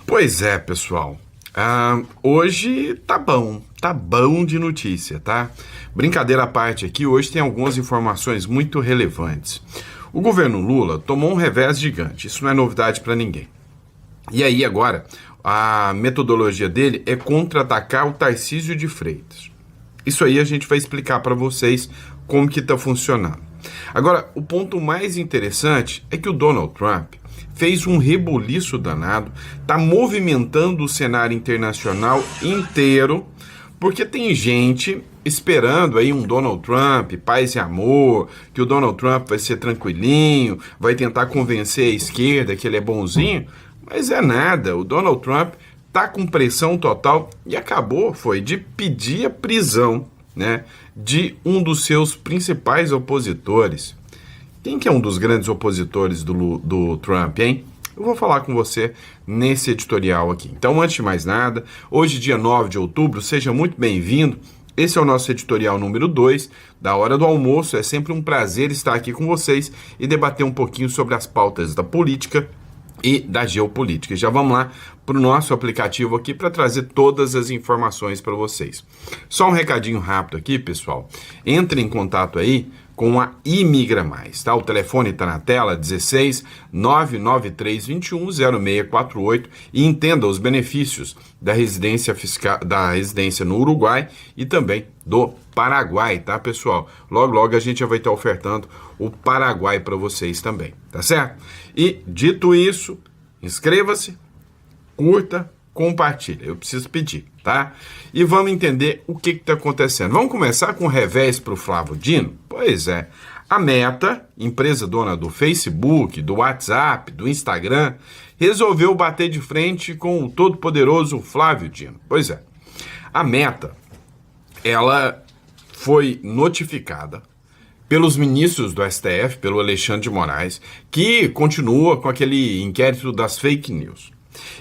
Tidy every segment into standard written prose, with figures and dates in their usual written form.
Pois é, pessoal. Hoje tá bom de notícia, tá? Brincadeira à parte aqui, hoje tem algumas informações muito relevantes. O governo Lula tomou um revés gigante, isso não é novidade para ninguém. E aí agora, a metodologia dele é contra-atacar o Tarcísio de Freitas. Isso aí a gente vai explicar para vocês como que tá funcionando. Agora, o ponto mais interessante é que o Donald Trump fez um rebuliço danado, está movimentando o cenário internacional inteiro, porque tem gente esperando aí um Donald Trump, paz e amor, que o Donald Trump vai ser tranquilinho, vai tentar convencer a esquerda que ele é bonzinho, mas é nada, o Donald Trump tá com pressão total e foi de pedir a prisão, né, de um dos seus principais opositores. Quem que é um dos grandes opositores do Trump, hein? Eu vou falar com você nesse editorial aqui. Então, antes de mais nada, hoje, dia 9 de outubro, seja muito bem-vindo. Esse é o nosso editorial número 2, da hora do almoço. É sempre um prazer estar aqui com vocês e debater um pouquinho sobre as pautas da política e da geopolítica. Já vamos lá para o nosso aplicativo aqui para trazer todas as informações para vocês. Só um recadinho rápido aqui, pessoal. Entre em contato aí com a Imigra Mais, tá? O telefone está na tela, 16 99321 0648, e entenda os benefícios da residência fiscal, da residência no Uruguai e também do Paraguai, tá, pessoal? Logo a gente já vai estar ofertando o Paraguai para vocês também, tá certo? E dito isso, inscreva-se, curta, compartilha. Eu preciso pedir, tá? E vamos entender o que está acontecendo. Vamos começar com o revés para o Flávio Dino? Pois é. A Meta, empresa dona do Facebook, do WhatsApp, do Instagram, resolveu bater de frente com o todo-poderoso Flávio Dino. Pois é. A Meta, ela foi notificada pelos ministros do STF, pelo Alexandre de Moraes, que continua com aquele inquérito das fake news.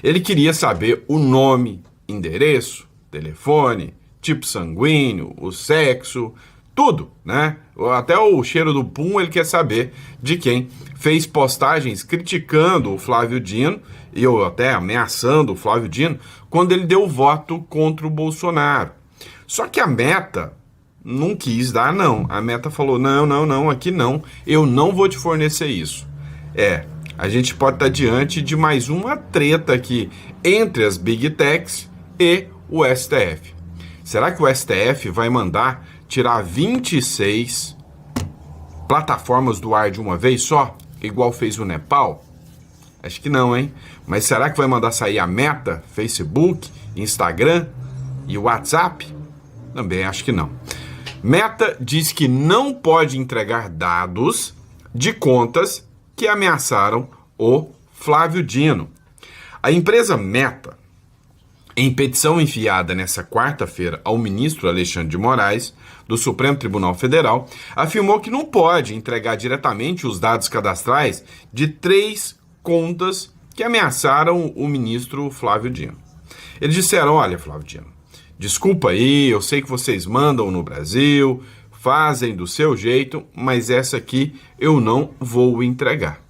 Ele queria saber o nome, endereço, telefone, tipo sanguíneo, o sexo, tudo, né? Até o cheiro do pum ele quer saber de quem fez postagens criticando o Flávio Dino e ou até ameaçando o Flávio Dino quando ele deu voto contra o Bolsonaro. Só que a Meta não quis dar, não. A Meta falou, não, aqui não, eu não vou te fornecer isso. A gente pode estar diante de mais uma treta aqui entre as Big Techs e o STF. Será que o STF vai mandar tirar 26 plataformas do ar de uma vez só, igual fez o Nepal? Acho que não, hein? Mas será que vai mandar sair a Meta, Facebook, Instagram e o WhatsApp? Também acho que não. Meta diz que não pode entregar dados de contas que ameaçaram o Flávio Dino. A empresa Meta, em petição enviada nessa quarta-feira ao ministro Alexandre de Moraes, do Supremo Tribunal Federal, afirmou que não pode entregar diretamente os dados cadastrais de 3 contas que ameaçaram o ministro Flávio Dino. Eles disseram, olha, Flávio Dino, desculpa aí, eu sei que vocês mandam no Brasil, fazem do seu jeito, mas essa aqui eu não vou entregar.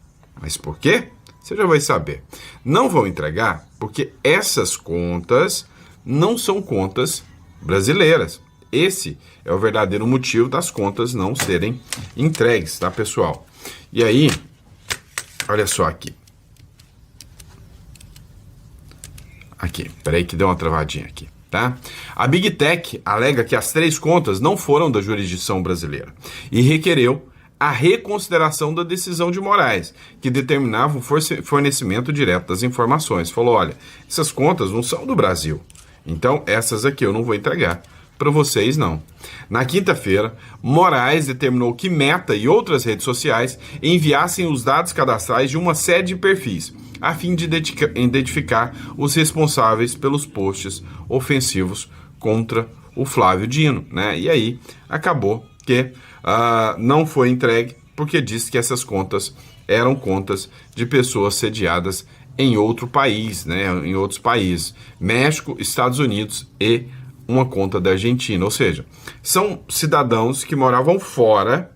Mas por quê? Você já vai saber. Não vou entregar porque essas contas não são contas brasileiras. Esse é o verdadeiro motivo das contas não serem entregues, tá, pessoal? E aí, olha só aqui. Aqui, peraí que deu uma travadinha aqui. Tá? A Big Tech alega que as 3 contas não foram da jurisdição brasileira e requereu a reconsideração da decisão de Moraes, que determinava o fornecimento direto das informações. Falou, olha, essas contas não são do Brasil, então essas aqui eu não vou entregar para vocês não. Na quinta-feira, Moraes determinou que Meta e outras redes sociais enviassem os dados cadastrais de uma série de perfis, a fim de identificar os responsáveis pelos posts ofensivos contra o Flávio Dino, né? E aí acabou que não foi entregue porque disse que essas contas eram contas de pessoas sediadas em outro país, né? Em outros países, México, Estados Unidos e uma conta da Argentina, ou seja, são cidadãos que moravam fora,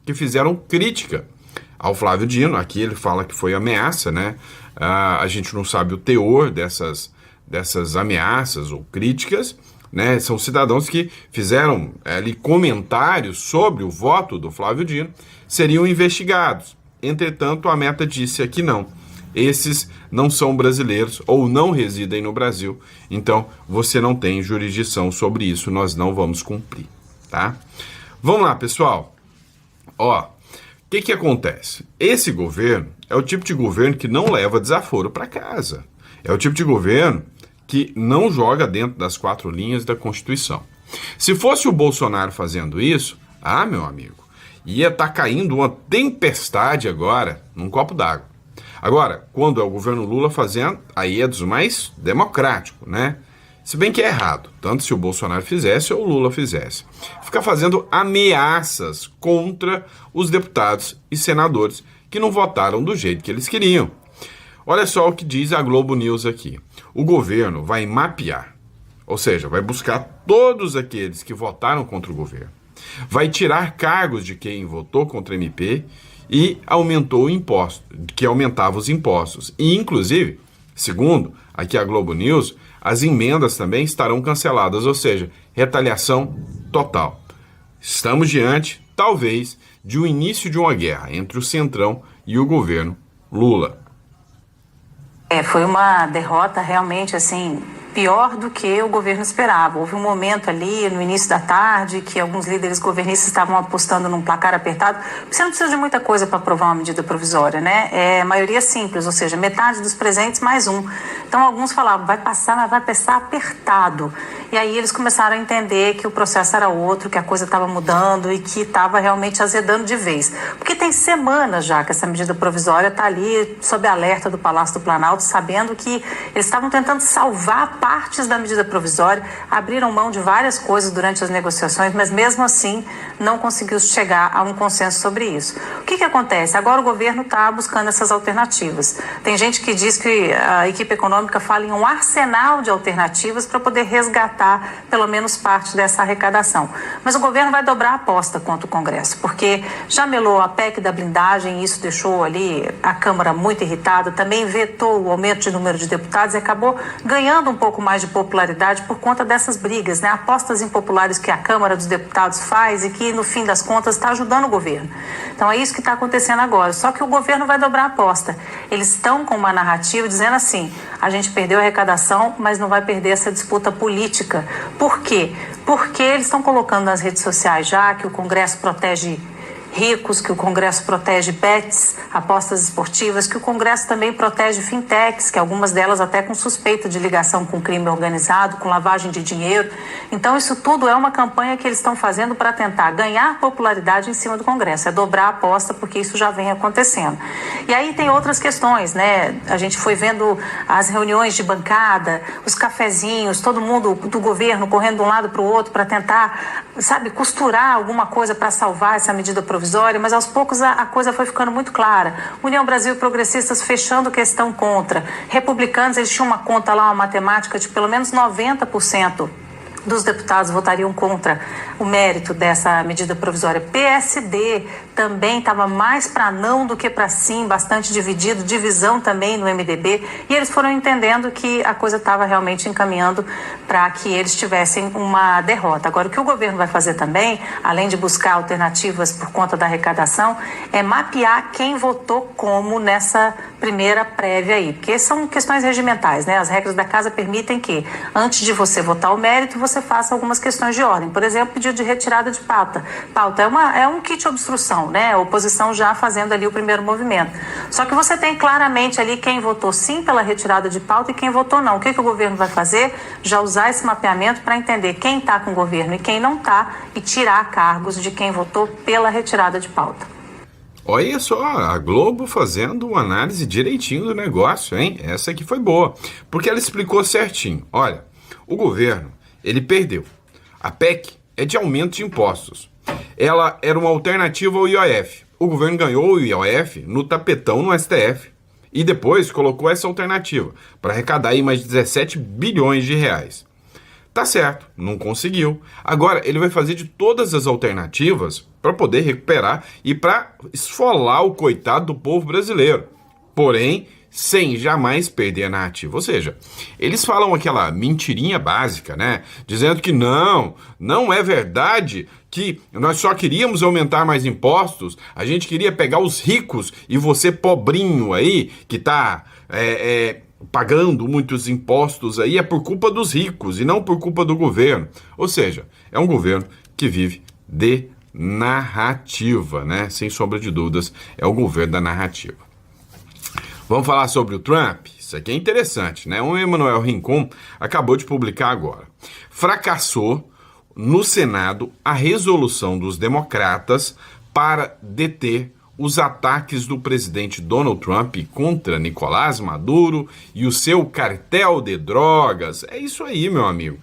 que fizeram crítica ao Flávio Dino. Aqui ele fala que foi ameaça, né? A gente não sabe o teor dessas ameaças ou críticas, né? São cidadãos que fizeram ali comentários sobre o voto do Flávio Dino, seriam investigados. Entretanto, a Meta disse que não. Esses não são brasileiros ou não residem no Brasil, então você não tem jurisdição sobre isso, nós não vamos cumprir, tá? Vamos lá, pessoal. Ó, o que acontece? Esse governo é o tipo de governo que não leva desaforo para casa. É o tipo de governo que não joga dentro das 4 linhas da Constituição. Se fosse o Bolsonaro fazendo isso, meu amigo, ia estar caindo uma tempestade agora num copo d'água. Agora, quando é o governo Lula fazendo, aí é dos mais democráticos, né? Se bem que é errado, tanto se o Bolsonaro fizesse ou o Lula fizesse. Fica fazendo ameaças contra os deputados e senadores que não votaram do jeito que eles queriam. Olha só o que diz a Globo News aqui. O governo vai mapear, ou seja, vai buscar todos aqueles que votaram contra o governo. Vai tirar cargos de quem votou contra o MP e aumentou o imposto, que aumentava os impostos. E, inclusive, segundo aqui a Globo News, as emendas também estarão canceladas, ou seja, retaliação total. Estamos diante, talvez, de um início de uma guerra entre o Centrão e o governo Lula. Foi uma derrota realmente, assim, pior do que o governo esperava. Houve um momento ali, no início da tarde, que alguns líderes governistas estavam apostando num placar apertado. Você não precisa de muita coisa para aprovar uma medida provisória, né? É maioria simples, ou seja, metade dos presentes mais um. Então, alguns falavam, vai passar, mas vai passar apertado. E aí eles começaram a entender que o processo era outro, que a coisa estava mudando e que estava realmente azedando de vez. Porque tem semanas já que essa medida provisória está ali sob alerta do Palácio do Planalto, sabendo que eles estavam tentando salvar partes da medida provisória, abriram mão de várias coisas durante as negociações, mas mesmo assim não conseguiu chegar a um consenso sobre isso. O que acontece? Agora o governo está buscando essas alternativas. Tem gente que diz que a equipe econômica fala em um arsenal de alternativas para poder resgatar pelo menos parte dessa arrecadação. Mas o governo vai dobrar a aposta contra o Congresso, porque já melou a PEC da blindagem, e isso deixou ali a Câmara muito irritada, também vetou o aumento de número de deputados e acabou ganhando um pouco mais de popularidade por conta dessas brigas, né? Apostas impopulares que a Câmara dos Deputados faz e que, no fim das contas, está ajudando o governo. Então, é isso que está acontecendo agora. Só que o governo vai dobrar a aposta. Eles estão com uma narrativa dizendo assim, a gente perdeu a arrecadação, mas não vai perder essa disputa política. Por quê? Porque eles estão colocando nas redes sociais já que o Congresso protege ricos, que o Congresso protege bets, apostas esportivas, que o Congresso também protege fintechs, que algumas delas até com suspeita de ligação com crime organizado, com lavagem de dinheiro. Então isso tudo é uma campanha que eles estão fazendo para tentar ganhar popularidade em cima do Congresso, é dobrar a aposta, porque isso já vem acontecendo. E aí tem outras questões, né? A gente foi vendo as reuniões de bancada, os cafezinhos, todo mundo do governo correndo de um lado para o outro para tentar, sabe, costurar alguma coisa para salvar essa medida provisória, mas aos poucos a coisa foi ficando muito clara. União Brasil e progressistas fechando questão contra. Republicanos, eles tinham uma conta lá, uma matemática de pelo menos 90% dos deputados votariam contra o mérito dessa medida provisória. PSD também estava mais para não do que para sim, bastante dividido, divisão também no MDB, e eles foram entendendo que a coisa estava realmente encaminhando para que eles tivessem uma derrota. Agora, o que o governo vai fazer também, além de buscar alternativas por conta da arrecadação, é mapear quem votou como nessa primeira prévia aí, porque são questões regimentais, né? As regras da casa permitem que, antes de você votar o mérito, você faça algumas questões de ordem. Por exemplo, pedido de retirada de pauta. Pauta é um kit obstrução, né? A oposição já fazendo ali o primeiro movimento. Só que você tem claramente ali quem votou sim pela retirada de pauta e quem votou não. O que o governo vai fazer? Já usar esse mapeamento para entender quem está com o governo e quem não está e tirar cargos de quem votou pela retirada de pauta. Olha só, a Globo fazendo uma análise direitinho do negócio, hein? Essa aqui foi boa, porque ela explicou certinho. Olha, o governo, ele perdeu. A PEC é de aumento de impostos. Ela era uma alternativa ao IOF. O governo ganhou o IOF no tapetão no STF. E depois colocou essa alternativa para arrecadar aí mais de 17 bilhões de reais. Tá certo, não conseguiu. Agora ele vai fazer de todas as alternativas para poder recuperar e para esfolar o coitado do povo brasileiro. Porém, sem jamais perder a narrativa. Ou seja, eles falam aquela mentirinha básica, né? Dizendo que não é verdade que nós só queríamos aumentar mais impostos, a gente queria pegar os ricos e você pobrinho aí, que está pagando muitos impostos aí, é por culpa dos ricos e não por culpa do governo. Ou seja, é um governo que vive de narrativa, né? Sem sombra de dúvidas, é o governo da narrativa. Vamos falar sobre o Trump? Isso aqui é interessante, né? O Emmanuel Rincon acabou de publicar agora. Fracassou no Senado a resolução dos democratas para deter os ataques do presidente Donald Trump contra Nicolás Maduro e o seu cartel de drogas. É isso aí, meu amigo.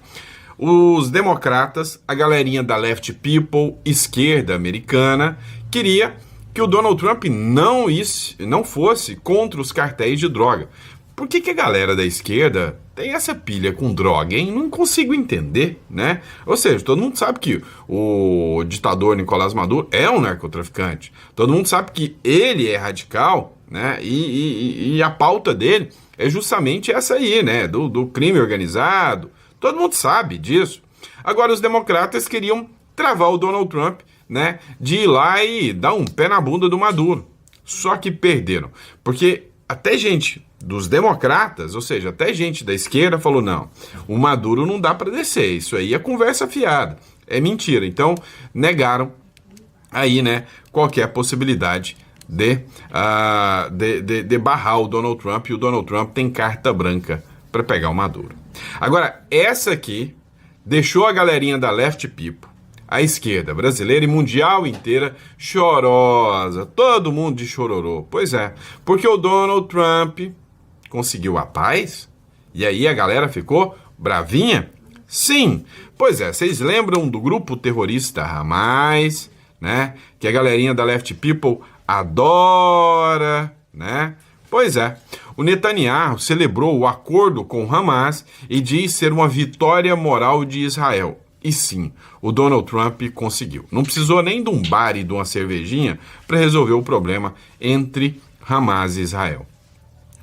Os democratas, a galerinha da Left People, esquerda americana, queria que o Donald Trump não fosse contra os cartéis de droga. Por que a galera da esquerda tem essa pilha com droga, hein? Não consigo entender, né? Ou seja, todo mundo sabe que o ditador Nicolás Maduro é um narcotraficante. Todo mundo sabe que ele é radical, né? E a pauta dele é justamente essa aí, né? Do crime organizado. Todo mundo sabe disso. Agora, os democratas queriam travar o Donald Trump, né? De ir lá e dar um pé na bunda do Maduro. Só que perderam. Porque até gente dos democratas, ou seja, até gente da esquerda falou, não, o Maduro não dá para descer, isso aí é conversa fiada, é mentira. Então, negaram aí, né, qualquer possibilidade de barrar o Donald Trump, e o Donald Trump tem carta branca para pegar o Maduro. Agora, essa aqui deixou a galerinha da Left People, a esquerda brasileira e mundial inteira chorosa, todo mundo de chororô. Pois é, porque o Donald Trump conseguiu a paz e aí a galera ficou bravinha? Sim, pois é, vocês lembram do grupo terrorista Hamas, né? Que a galerinha da Left People adora, né? Pois é, o Netanyahu celebrou o acordo com Hamas e diz ser uma vitória moral de Israel. E sim, o Donald Trump conseguiu. Não precisou nem de um bar e de uma cervejinha para resolver o problema entre Hamas e Israel.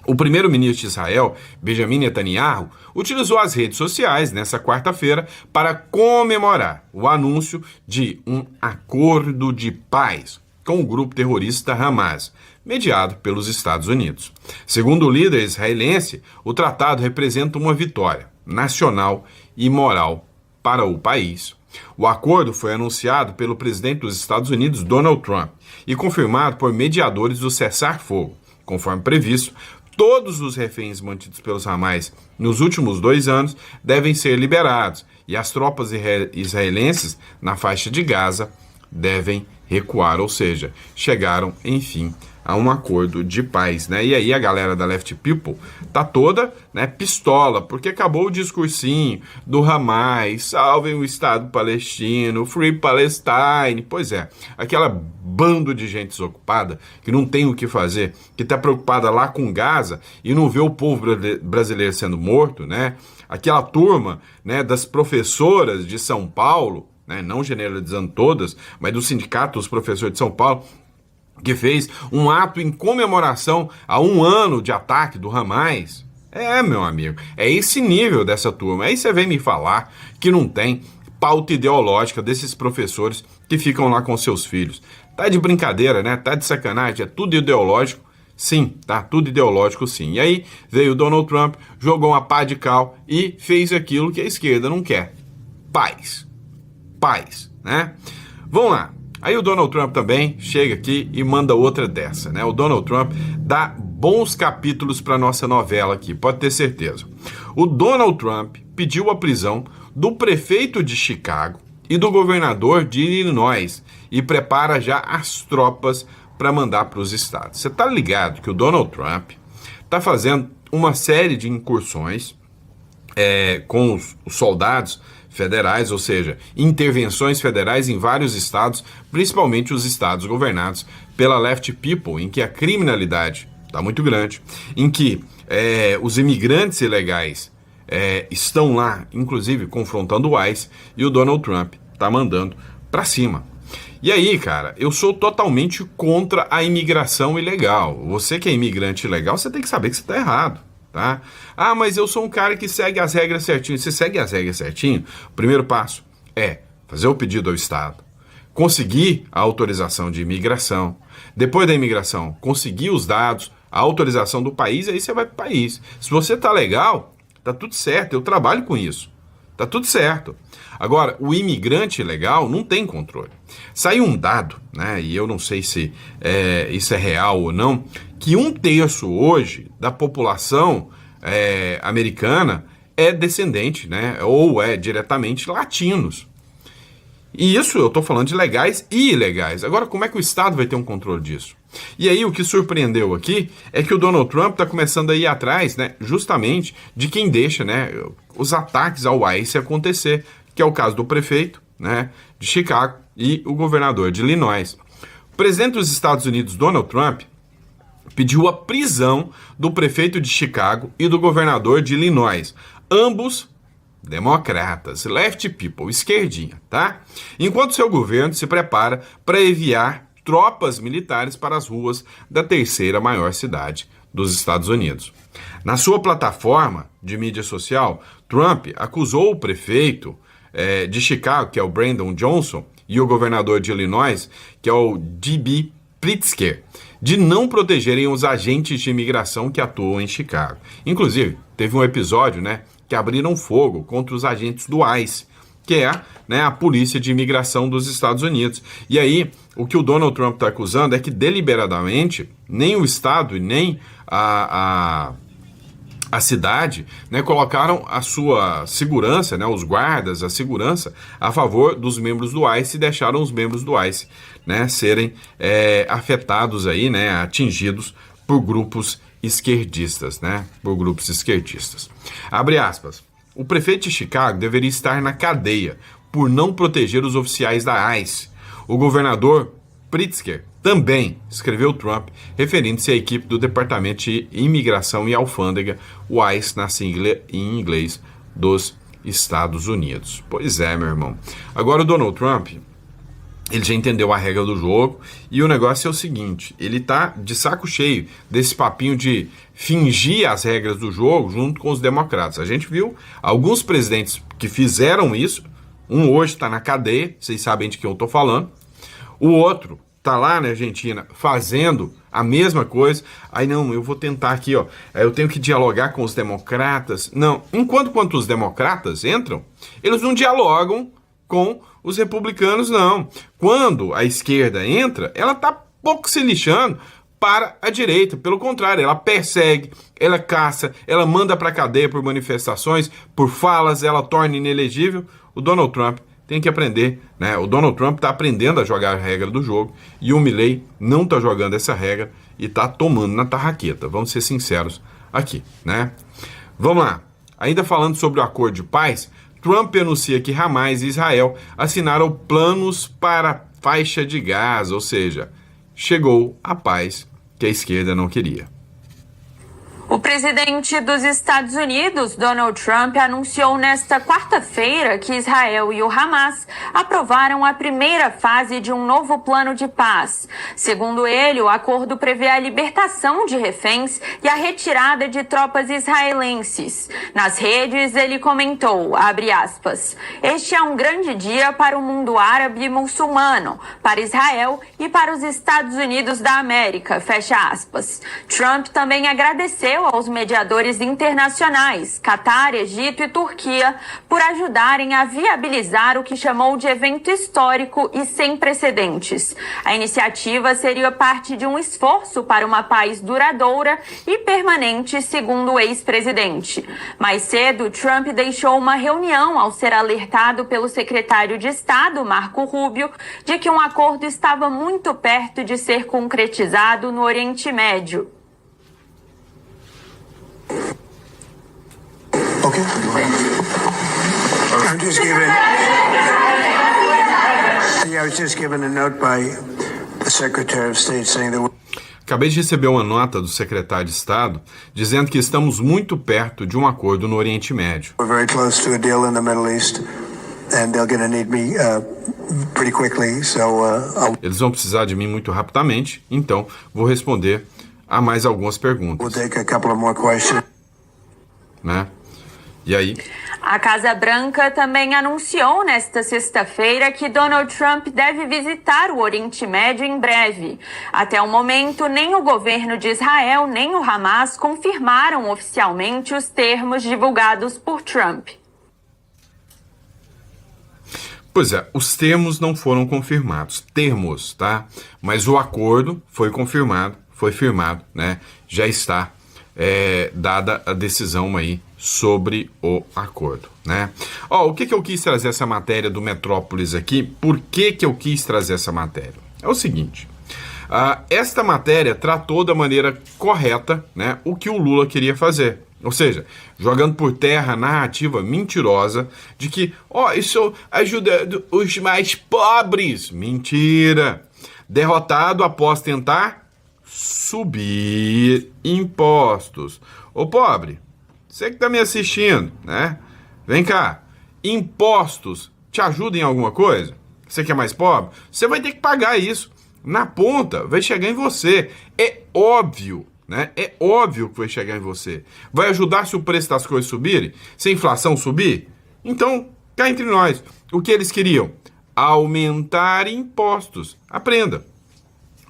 O primeiro-ministro de Israel, Benjamin Netanyahu, utilizou as redes sociais nessa quarta-feira para comemorar o anúncio de um acordo de paz com o grupo terrorista Hamas, mediado pelos Estados Unidos. Segundo o líder israelense, o tratado representa uma vitória nacional e moral para o país. O acordo foi anunciado pelo presidente dos Estados Unidos, Donald Trump, e confirmado por mediadores do cessar-fogo. Conforme previsto, todos os reféns mantidos pelos Hamas nos últimos 2 anos devem ser liberados e as tropas israelenses na faixa de Gaza devem recuar, ou seja, chegaram, enfim, a um acordo de paz, né? E aí a galera da Left People tá toda, né, pistola, porque acabou o discursinho do Hamas, salvem o Estado palestino, Free Palestine. Pois é, aquela bando de gente desocupada que não tem o que fazer, que tá preocupada lá com Gaza e não vê o povo brasileiro sendo morto, né? Aquela turma, né, das professoras de São Paulo, né, não generalizando todas, mas do sindicato dos professores de São Paulo, que fez um ato em comemoração a 1 ano de ataque do Hamas. Meu amigo, é esse nível dessa turma. Aí você vem me falar que não tem pauta ideológica desses professores que ficam lá com seus filhos. Tá de brincadeira, né? Tá de sacanagem, é tudo ideológico. Sim, tá tudo ideológico, sim. E aí veio o Donald Trump, jogou uma pá de cal e fez aquilo que a esquerda não quer. Paz, né? Vamos lá. Aí o Donald Trump também chega aqui e manda outra dessa, né? O Donald Trump dá bons capítulos para nossa novela aqui, pode ter certeza. O Donald Trump pediu a prisão do prefeito de Chicago e do governador de Illinois e prepara já as tropas para mandar para os estados. Você tá ligado que o Donald Trump tá fazendo uma série de incursões com os soldados federais, ou seja, intervenções federais em vários estados, principalmente os estados governados pela Left People, em que a criminalidade está muito grande, em que os imigrantes ilegais estão lá, inclusive, confrontando o ICE, e o Donald Trump está mandando para cima. E aí, cara, eu sou totalmente contra a imigração ilegal. Você que é imigrante ilegal, você tem que saber que você está errado, tá? Ah, mas eu sou um cara que segue as regras certinho. Você segue as regras certinho? O primeiro passo é fazer o pedido ao Estado, conseguir a autorização de imigração. Depois da imigração, conseguir os dados, a autorização do país, aí você vai para o país. Se você tá legal, tá tudo certo, eu trabalho com isso. Tá tudo certo. Agora, o imigrante ilegal não tem controle. Saiu um dado, né, e eu não sei se isso é real ou não, que 1/3 hoje da população americana é descendente, né, ou é diretamente latinos. E isso eu estou falando de legais e ilegais. Agora, como é que o Estado vai ter um controle disso? E aí, o que surpreendeu aqui é que o Donald Trump está começando a ir atrás, né, justamente de quem deixa, né, os ataques ao ICE acontecer, que é o caso do prefeito, né, de Chicago e o governador de Illinois. O presidente dos Estados Unidos, Donald Trump, pediu a prisão do prefeito de Chicago e do governador de Illinois, ambos democratas, left people, esquerdinha, tá? Enquanto seu governo se prepara para enviar tropas militares para as ruas da terceira maior cidade dos Estados Unidos. Na sua plataforma de mídia social, Trump acusou o prefeito de Chicago, que é o Brandon Johnson, e o governador de Illinois, que é o D.B. Pritzker, de não protegerem os agentes de imigração que atuam em Chicago. Inclusive, teve um episódio, né, que abriram fogo contra os agentes do ICE, que é, né, a polícia de imigração dos Estados Unidos. E aí, o que o Donald Trump está acusando é que deliberadamente nem o Estado e nem a cidade, né, colocaram a sua segurança, né, os guardas, a segurança, a favor dos membros do ICE e deixaram os membros do ICE, né, serem afetados aí, né, atingidos por grupos esquerdistas, né, por grupos esquerdistas. Abre aspas. O prefeito de Chicago deveria estar na cadeia por não proteger os oficiais da ICE. O governador Pritzker também, escreveu Trump, referindo-se à equipe do Departamento de Imigração e Alfândega, o ICE, na sigla em inglês, dos Estados Unidos. Pois é, meu irmão. Agora o Donald Trump, ele já entendeu a regra do jogo e o negócio é o seguinte, ele tá de saco cheio desse papinho de fingir as regras do jogo junto com os democratas. A gente viu alguns presidentes que fizeram isso, um hoje está na cadeia, vocês sabem de quem eu tô falando, o outro tá lá na Argentina fazendo a mesma coisa. Aí não, eu vou tentar aqui, ó, eu tenho que dialogar com os democratas. Não, quanto os democratas entram, eles não dialogam com os republicanos, não. Quando a esquerda entra, ela tá pouco se lixando para a direita. Pelo contrário, ela persegue, ela caça, ela manda para cadeia por manifestações, por falas, ela torna inelegível. O Donald Trump tem que aprender, né? O Donald Trump está aprendendo a jogar a regra do jogo e o Milley não está jogando essa regra e está tomando na tarraqueta. Vamos ser sinceros aqui, né? Vamos lá. Ainda falando sobre o acordo de paz, Trump anuncia que Hamas e Israel assinaram planos para a faixa de Gaza, ou seja, chegou a paz que a esquerda não queria. O presidente dos Estados Unidos, Donald Trump, anunciou nesta quarta-feira que Israel e o Hamas aprovaram a primeira fase de um novo plano de paz. Segundo ele, o acordo prevê a libertação de reféns e a retirada de tropas israelenses. Nas redes, ele comentou, abre aspas, este é um grande dia para o mundo árabe e muçulmano, para Israel e para os Estados Unidos da América, fecha aspas. Trump também agradeceu aos mediadores internacionais, Catar, Egito e Turquia, por ajudarem a viabilizar o que chamou de evento histórico e sem precedentes. A iniciativa seria parte de um esforço para uma paz duradoura e permanente, segundo o ex-presidente. Mais cedo, Trump deixou uma reunião ao ser alertado pelo secretário de Estado, Marco Rubio, de que um acordo estava muito perto de ser concretizado no Oriente Médio. Okay. I was just given a note by the Secretary of State saying that Acabei de receber uma nota do secretário de Estado dizendo que estamos muito perto de um acordo no Oriente Médio. we're very close to a deal in the Middle East and they're going to need me pretty quickly. So Eles vão precisar de mim muito rapidamente, então vou responder a mais algumas perguntas. we'll take a couple of more questions. Né? E aí, A Casa Branca também anunciou nesta sexta-feira que Donald Trump deve visitar o Oriente Médio em breve. Até o momento, nem o governo de Israel nem o Hamas confirmaram oficialmente os termos divulgados por Trump. pois é, os termos não foram confirmados, termos, tá? Mas o acordo foi confirmado, foi firmado, né? Já está dada a decisão aí sobre o acordo, né? Ó, o que eu quis trazer essa matéria do Metrópolis aqui? Por que eu quis trazer essa matéria? É o seguinte, esta matéria tratou da maneira correta, né, o que o Lula queria fazer. Ou seja, jogando por terra a narrativa mentirosa de que, isso ajuda os mais pobres. Mentira! Derrotado após tentar subir impostos. Ô pobre, você que tá me assistindo, né? Vem cá, impostos te ajudam em alguma coisa? Você que é mais pobre? Você vai ter que pagar isso. Na ponta, vai chegar em você. É óbvio, né? É óbvio que vai chegar em você. Vai ajudar se o preço das coisas subirem? Se a inflação subir? Então, cá entre nós, o que eles queriam? Aumentar impostos. Aprenda.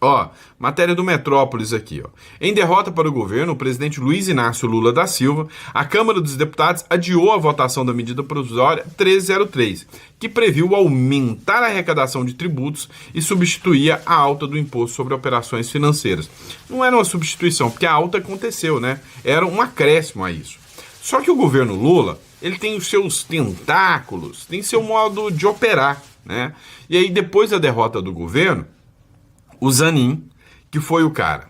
Ó, matéria do Metrópolis aqui, ó. Em derrota para o governo, o presidente Luiz Inácio Lula da Silva, a Câmara dos Deputados adiou a votação da medida provisória 1303, que previu aumentar a arrecadação de tributos e substituía a alta do imposto sobre operações financeiras. Não era uma substituição, porque a alta aconteceu, né? Era um acréscimo a isso. Só que o governo Lula, ele tem os seus tentáculos, tem seu modo de operar, né? E aí, depois da derrota do governo, o Zanin, que foi o cara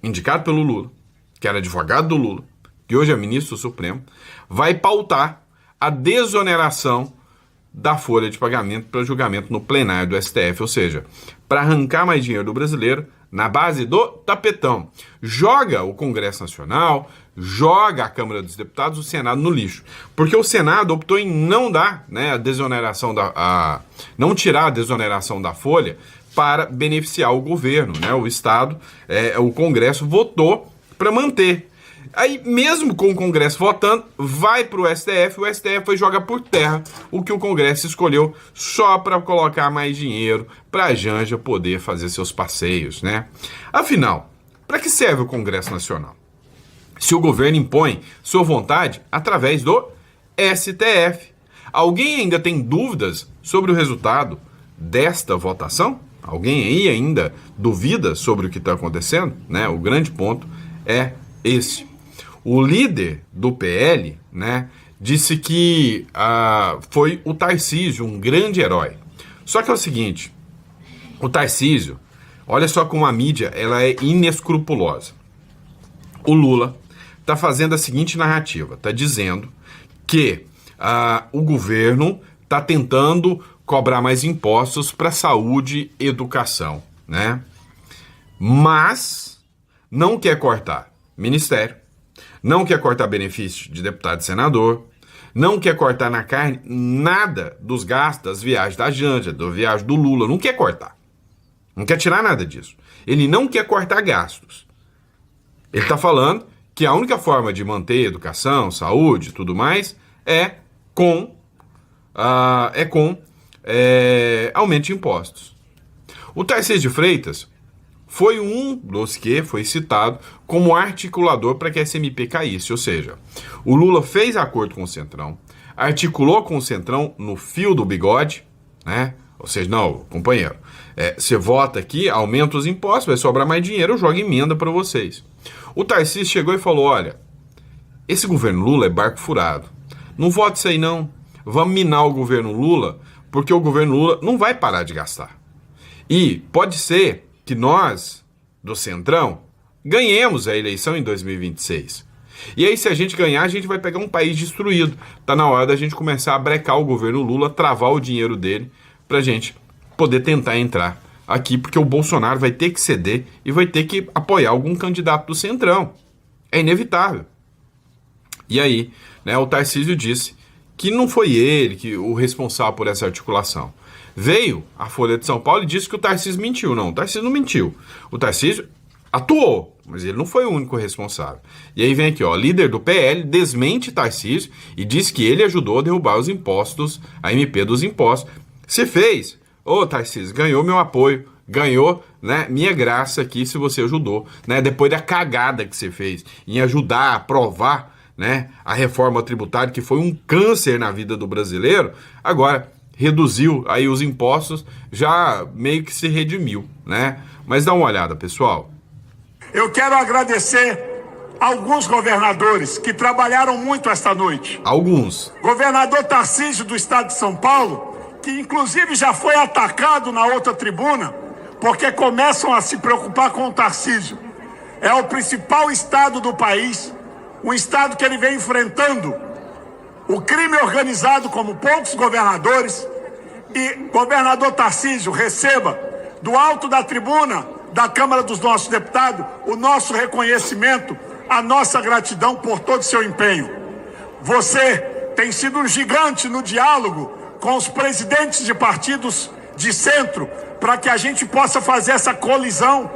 indicado pelo Lula, que era advogado do Lula, que hoje é ministro do Supremo, vai pautar a desoneração da folha de pagamento para julgamento no plenário do STF, ou seja, para arrancar mais dinheiro do brasileiro na base do tapetão. Joga o Congresso Nacional, joga a Câmara dos Deputados, o Senado no lixo. Porque o Senado optou em não dar, né, a desoneração não tirar a desoneração da folha para beneficiar o governo, né? O Estado, o Congresso votou para manter. Aí, mesmo com o Congresso votando, vai para o STF vai jogar por terra o que o Congresso escolheu só para colocar mais dinheiro para a Janja poder fazer seus passeios, né? Afinal, para que serve o Congresso Nacional? Se o governo impõe sua vontade através do STF. Alguém ainda tem dúvidas sobre o resultado desta votação? Alguém aí ainda duvida sobre o que está acontecendo? Né? O grande ponto é esse. O líder do PL, né, disse que foi o Tarcísio, um grande herói. Só que é o seguinte, o Tarcísio, olha só como a mídia ela é inescrupulosa. O Lula está fazendo a seguinte narrativa, está dizendo que o governo está tentando cobrar mais impostos para saúde e educação, né? Mas não quer cortar ministério, não quer cortar benefício de deputado e senador, não quer cortar na carne nada dos gastos das viagens da Janja, da viagem do Lula, não quer cortar. Não quer tirar nada disso. Ele não quer cortar gastos. Ele está falando que a única forma de manter educação, saúde e tudo mais é com aumento de impostos. O Tarcísio de Freitas foi um dos que foi citado como articulador para que a SMP caísse, ou seja, o Lula fez acordo com o Centrão, articulou com o Centrão no fio do bigode, né? Ou seja, não, companheiro, você vota aqui, aumenta os impostos, vai sobrar mais dinheiro, eu jogo emenda para vocês. O Tarcísio chegou e falou, olha, esse governo Lula é barco furado, não vote isso aí não, vamos minar o governo Lula, porque o governo Lula não vai parar de gastar. E pode ser que nós, do Centrão, ganhemos a eleição em 2026. E aí, se a gente ganhar, a gente vai pegar um país destruído. Tá na hora da gente começar a brecar o governo Lula, travar o dinheiro dele, pra gente poder tentar entrar aqui, porque o Bolsonaro vai ter que ceder e vai ter que apoiar algum candidato do Centrão. É inevitável. E aí, né, o Tarcísio disse que não foi ele o responsável por essa articulação. Veio a Folha de São Paulo e disse que o Tarcísio mentiu. Não, o Tarcísio não mentiu. O Tarcísio atuou, mas ele não foi o único responsável. E aí vem aqui, ó, líder do PL desmente Tarcísio e diz que ele ajudou a derrubar os impostos, a MP dos impostos. Se fez. Ô, Tarcísio, ganhou meu apoio, ganhou, né, minha graça aqui se você ajudou, né, depois da cagada que você fez em ajudar a aprovar, né, a reforma tributária, que foi um câncer na vida do brasileiro. Agora reduziu aí os impostos, já meio que se redimiu, né? Mas dá uma olhada, pessoal. Eu quero agradecer alguns governadores que trabalharam muito esta noite. Alguns. Governador Tarcísio do estado de São Paulo, que inclusive já foi atacado na outra tribuna, porque começam a se preocupar com o Tarcísio. É o principal estado do país, um estado que ele vem enfrentando o crime organizado como poucos governadores. E, governador Tarcísio, receba do alto da tribuna da Câmara dos nossos deputados o nosso reconhecimento, a nossa gratidão por todo o seu empenho. Você tem sido um gigante no diálogo com os presidentes de partidos de centro, para que a gente possa fazer essa coalizão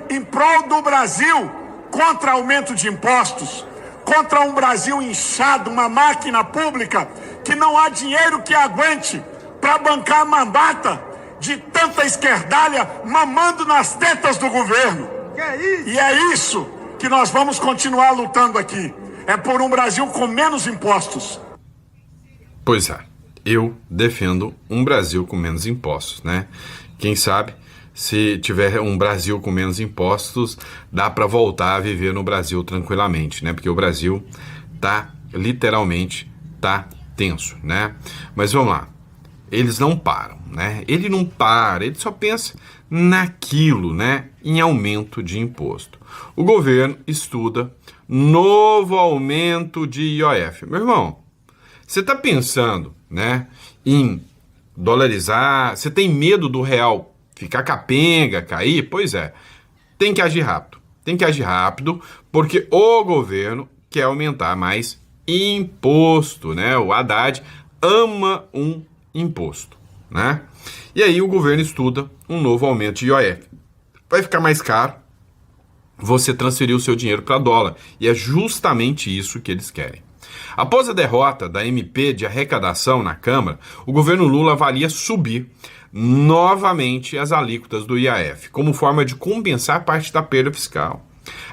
em prol do Brasil, contra aumento de impostos, contra um Brasil inchado, uma máquina pública que não há dinheiro que aguente para bancar a mamata de tanta esquerdalha mamando nas tetas do governo. E é isso que nós vamos continuar lutando aqui. É por um Brasil com menos impostos. Pois é, eu defendo um Brasil com menos impostos, né? Quem sabe, se tiver um Brasil com menos impostos, dá para voltar a viver no Brasil tranquilamente, né? Porque o Brasil literalmente tenso, né? Mas vamos lá. Eles não param, né? Ele não para, ele só pensa naquilo, né? Em aumento de imposto. O governo estuda novo aumento de IOF. Meu irmão, você está pensando, né, em dolarizar? Você tem medo do real ficar capenga, cair? Pois é, tem que agir rápido. Tem que agir rápido, porque o governo quer aumentar mais imposto, né? O Haddad ama um imposto, né? E aí o governo estuda um novo aumento de IOF. Vai ficar mais caro você transferir o seu dinheiro para dólar. E é justamente isso que eles querem. Após a derrota da MP de arrecadação na Câmara, o governo Lula avalia subir novamente as alíquotas do IAF, como forma de compensar parte da perda fiscal.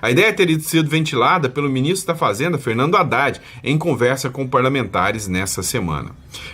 A ideia teria sido ventilada pelo ministro da Fazenda, Fernando Haddad, em conversa com parlamentares nessa semana.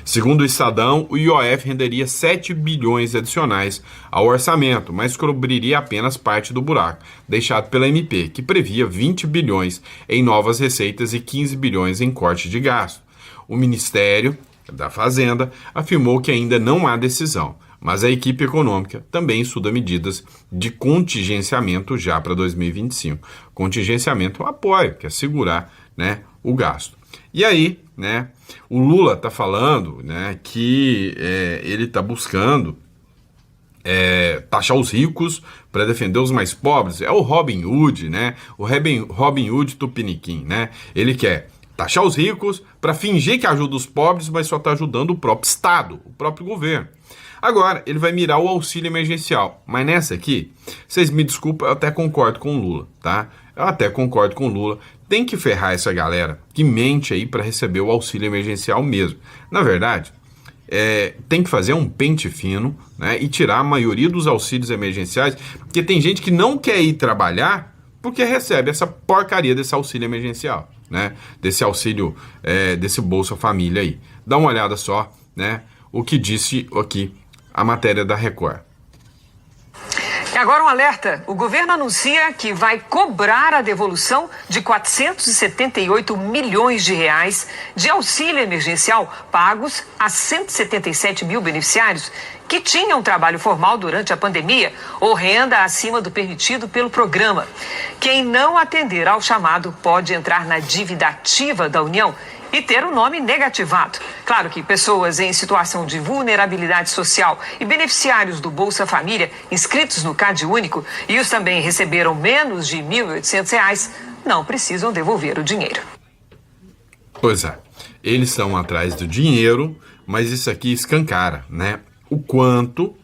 Segundo o Estadão, o IOF renderia 7 bilhões adicionais ao orçamento, mas cobriria apenas parte do buraco deixado pela MP, que previa 20 bilhões em novas receitas e 15 bilhões em corte de gasto. O Ministério da Fazenda afirmou que ainda não há decisão, mas a equipe econômica também estuda medidas de contingenciamento já para 2025. Contingenciamento é um apoio, que é segurar, né, o gasto. E aí, né, o Lula está falando, né, que ele está buscando taxar os ricos para defender os mais pobres. É o Robin Hood, né, o Robin Hood Tupiniquim, né? Ele quer taxar os ricos para fingir que ajuda os pobres, mas só está ajudando o próprio Estado, o próprio governo. Agora, ele vai mirar o auxílio emergencial. Mas nessa aqui, vocês me desculpem, eu até concordo com o Lula, tá? Eu até concordo com o Lula. Tem que ferrar essa galera que mente aí para receber o auxílio emergencial mesmo. Na verdade, tem que fazer um pente fino, né? E tirar a maioria dos auxílios emergenciais, porque tem gente que não quer ir trabalhar porque recebe essa porcaria desse auxílio emergencial, né? Desse auxílio, desse Bolsa Família aí. Dá uma olhada só, né? O que disse aqui a matéria da Record. E agora um alerta. O governo anuncia que vai cobrar a devolução de 478 milhões de reais de auxílio emergencial pagos a 177 mil beneficiários que tinham trabalho formal durante a pandemia ou renda acima do permitido pelo programa. Quem não atender ao chamado pode entrar na dívida ativa da União e ter o nome negativado. Claro que pessoas em situação de vulnerabilidade social e beneficiários do Bolsa Família inscritos no CadÚnico e os também receberam menos de R$ 1.800 não precisam devolver o dinheiro. Pois é, eles estão atrás do dinheiro, mas isso aqui escancara, né? O quanto,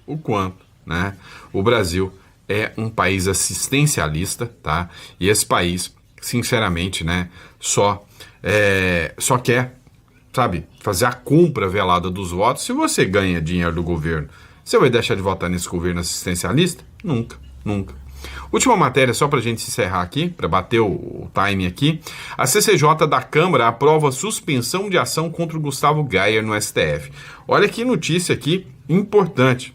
né? O Brasil é um país assistencialista, tá? E esse país, sinceramente, né? Só quer, sabe, fazer a compra velada dos votos. Se você ganha dinheiro do governo, você vai deixar de votar nesse governo assistencialista? Nunca, nunca. Última matéria, só para a gente encerrar aqui, para bater o time aqui. A CCJ da Câmara aprova suspensão de ação contra o Gustavo Gayer no STF. Olha que notícia aqui importante.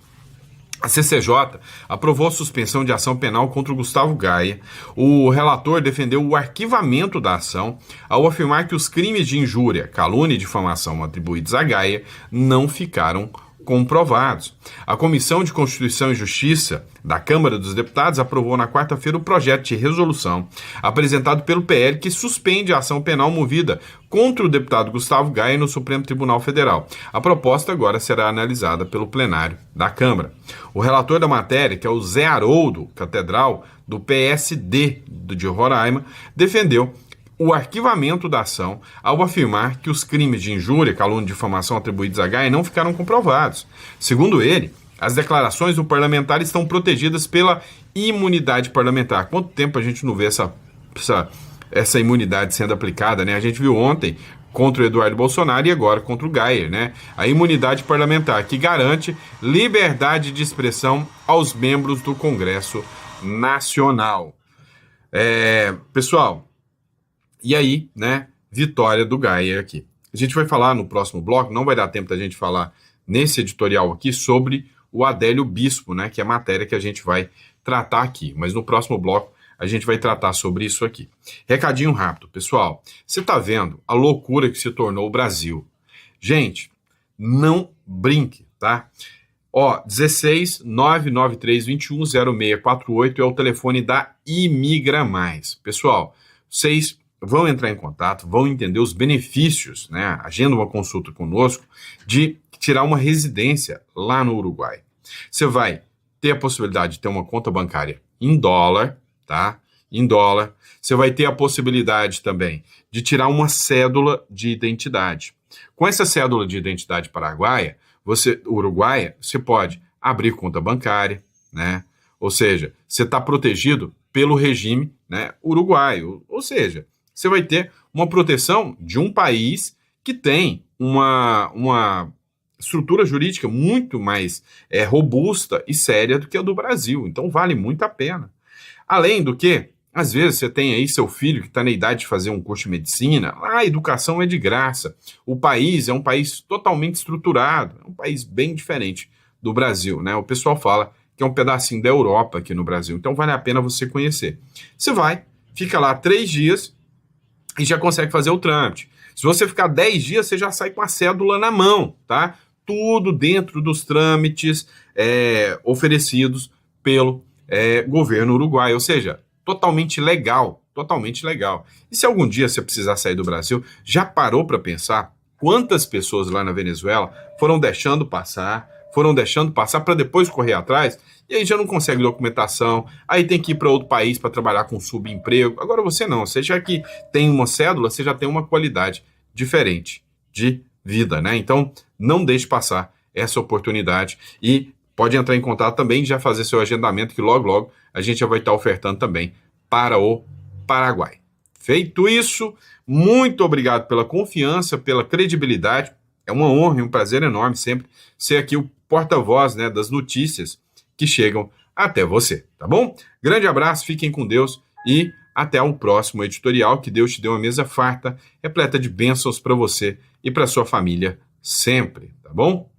A CCJ aprovou a suspensão de ação penal contra o Gustavo Gayer. O relator defendeu o arquivamento da ação ao afirmar que os crimes de injúria, calúnia e difamação atribuídos a Gayer não ficaram comprovados. A Comissão de Constituição e Justiça da Câmara dos Deputados aprovou na quarta-feira o projeto de resolução apresentado pelo PL que suspende a ação penal movida contra o deputado Gustavo Gayer no Supremo Tribunal Federal. A proposta agora será analisada pelo plenário da Câmara. O relator da matéria, que é o Zé Haroldo Catedral, do PSD de Roraima, defendeu o arquivamento da ação ao afirmar que os crimes de injúria, calúnia e difamação atribuídos a Gayer não ficaram comprovados. Segundo ele, as declarações do parlamentar estão protegidas pela imunidade parlamentar. Quanto tempo a gente não vê essa imunidade sendo aplicada, né? A gente viu ontem contra o Eduardo Bolsonaro e agora contra o Gayer, né? A imunidade parlamentar que garante liberdade de expressão aos membros do Congresso Nacional. Pessoal, e aí, né, vitória do Gayer aqui. A gente vai falar no próximo bloco, não vai dar tempo da gente falar nesse editorial aqui sobre o Adélio Bispo, né, que é a matéria que a gente vai tratar aqui. Mas no próximo bloco a gente vai tratar sobre isso aqui. Recadinho rápido, pessoal. Você tá vendo a loucura que se tornou o Brasil. Gente, não brinque, tá? 16 993 21 0648 é o telefone da Imigra Mais. Pessoal, vocês vão entrar em contato, vão entender os benefícios, né? Agenda uma consulta conosco de tirar uma residência lá no Uruguai. Você vai ter a possibilidade de ter uma conta bancária em dólar, tá? Em dólar. Você vai ter a possibilidade também de tirar uma cédula de identidade. Com essa cédula de identidade paraguaia, uruguaia, você pode abrir conta bancária, né? Ou seja, você está protegido pelo regime, né, uruguaio. Ou seja, você vai ter uma proteção de um país que tem uma estrutura jurídica muito mais robusta e séria do que a do Brasil. Então vale muito a pena. Além do que, às vezes você tem aí seu filho que está na idade de fazer um curso de medicina, a educação é de graça. O país é um país totalmente estruturado, é um país bem diferente do Brasil, né? O pessoal fala que é um pedacinho da Europa aqui no Brasil, então vale a pena você conhecer. Você vai, fica lá 3 dias e já consegue fazer o trâmite. Se você ficar 10 dias, você já sai com a cédula na mão, tá? Tudo dentro dos trâmites oferecidos pelo governo uruguaio, ou seja, totalmente legal, totalmente legal. E se algum dia você precisar sair do Brasil, já parou para pensar quantas pessoas lá na Venezuela foram deixando passar para depois correr atrás, e aí já não consegue documentação, aí tem que ir para outro país para trabalhar com subemprego. Agora você não, você já que tem uma cédula, você já tem uma qualidade diferente de vida, né? Então, não deixe passar essa oportunidade e pode entrar em contato também e já fazer seu agendamento, que logo, logo a gente já vai estar ofertando também para o Paraguai. Feito isso, muito obrigado pela confiança, pela credibilidade. É uma honra e um prazer enorme sempre ser aqui o porta-voz, né, das notícias que chegam até você, tá bom? Grande abraço, fiquem com Deus e até o próximo editorial. Que Deus te dê uma mesa farta, repleta de bênçãos para você e para sua família sempre, tá bom?